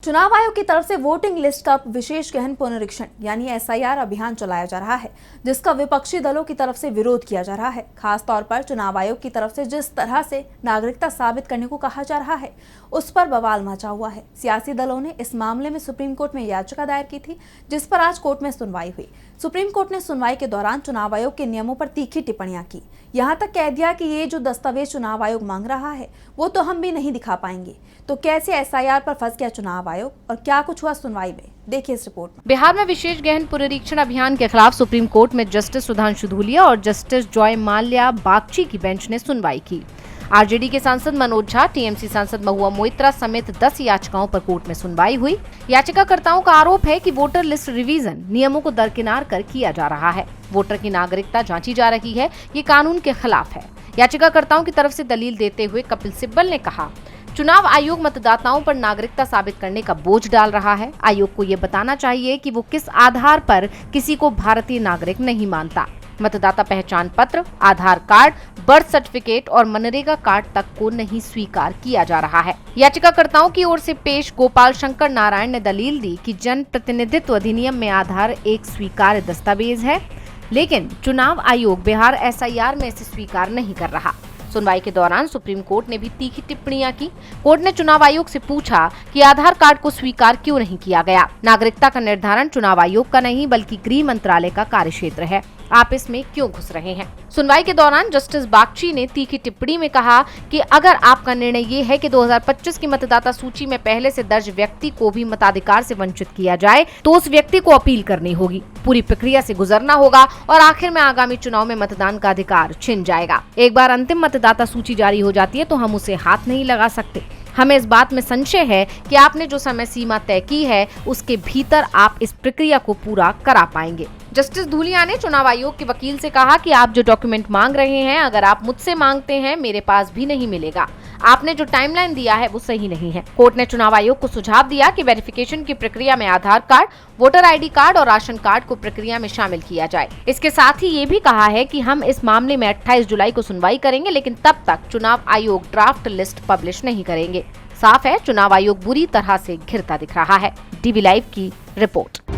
चुनाव आयोग की तरफ से वोटिंग लिस्ट का विशेष गहन पुनरीक्षण यानी एसआईआर अभियान चलाया जा रहा है, जिसका विपक्षी दलों की तरफ से विरोध किया जा रहा है। खास तौर पर चुनाव आयोग की तरफ से जिस तरह से नागरिकता साबित करने को कहा जा रहा है, उस पर बवाल मचा हुआ है। सियासी दलों ने इस मामले में सुप्रीम कोर्ट में याचिका दायर की थी, जिस पर आज कोर्ट में सुनवाई हुई। सुप्रीम कोर्ट ने सुनवाई के दौरान चुनाव आयोग के नियमों पर तीखी टिप्पणियां की। यहाँ तक कह दिया कि ये जो दस्तावेज चुनाव आयोग मांग रहा है, वो तो हम भी नहीं दिखा पाएंगे। तो कैसे एसआईआर पर फंस गया चुनाव आयोग और क्या कुछ हुआ सुनवाई में, देखिए इस रिपोर्ट में। बिहार में विशेष गहन पुनरीक्षण अभियान के खिलाफ सुप्रीम कोर्ट में जस्टिस सुधांशु धूलिया और जस्टिस जॉय माल्या बागची की बेंच ने सुनवाई की। आरजेडी के सांसद मनोज झा, टीएमसी सांसद महुआ मोइत्रा समेत 10 याचिकाओं पर कोर्ट में सुनवाई हुई। याचिकाकर्ताओं का आरोप है कि वोटर लिस्ट रिवीजन नियमों को दरकिनार कर किया जा रहा है। वोटर की नागरिकता जांची जा रही है, ये कानून के खिलाफ है। याचिकाकर्ताओं की तरफ से दलील देते हुए कपिल सिब्बल ने कहा, चुनाव आयोग मतदाताओं पर नागरिकता साबित करने का बोझ डाल रहा है। आयोग को ये बताना चाहिए कि वो किस आधार पर किसी को भारतीय नागरिक नहीं मानता। मतदाता पहचान पत्र, आधार कार्ड, बर्थ सर्टिफिकेट और मनरेगा कार्ड तक को नहीं स्वीकार किया जा रहा है। याचिकाकर्ताओं की ओर से पेश गोपाल शंकर नारायण ने दलील दी कि जन प्रतिनिधित्व अधिनियम में आधार एक स्वीकार्य दस्तावेज है, लेकिन चुनाव आयोग बिहार एसआईआर में इसे स्वीकार नहीं कर रहा। सुनवाई के दौरान सुप्रीम कोर्ट ने भी तीखी टिप्पणियां की। कोर्ट ने चुनाव आयोग से पूछा कि आधार कार्ड को स्वीकार क्यों नहीं किया गया। नागरिकता का निर्धारण चुनाव आयोग का नहीं बल्कि गृह मंत्रालय का कार्यक्षेत्र है, आप इसमें क्यों घुस रहे हैं। सुनवाई के दौरान जस्टिस बागची ने तीखी टिप्पणी में कहा कि अगर आपका निर्णय ये है कि 2025 की मतदाता सूची में पहले से दर्ज व्यक्ति को भी मताधिकार से वंचित किया जाए, तो उस व्यक्ति को अपील करनी होगी, पूरी प्रक्रिया से गुजरना होगा और आखिर में आगामी चुनाव में मतदान का अधिकार छिन जाएगा। एक बार अंतिम मतदाता सूची जारी हो जाती है तो हम उसे हाथ नहीं लगा सकते। हमें इस बात में संशय है कि आपने जो समय सीमा तय की है उसके भीतर आप इस प्रक्रिया को पूरा करा पाएंगे। जस्टिस धूलिया ने चुनाव आयोग के वकील से कहा कि आप जो डॉक्यूमेंट मांग रहे हैं, अगर आप मुझसे मांगते हैं, मेरे पास भी नहीं मिलेगा। आपने जो टाइमलाइन दिया है वो सही नहीं है। कोर्ट ने चुनाव आयोग को सुझाव दिया कि वेरिफिकेशन की प्रक्रिया में आधार कार्ड, वोटर आईडी कार्ड और राशन कार्ड को प्रक्रिया में शामिल किया जाए। इसके साथ ही ये भी कहा है कि हम इस मामले में 28 जुलाई को सुनवाई करेंगे, लेकिन तब तक चुनाव आयोग ड्राफ्ट लिस्ट पब्लिश नहीं करेंगे। साफ है, चुनाव आयोग बुरी तरह से घिरता दिख रहा है। डीवी लाइव की रिपोर्ट।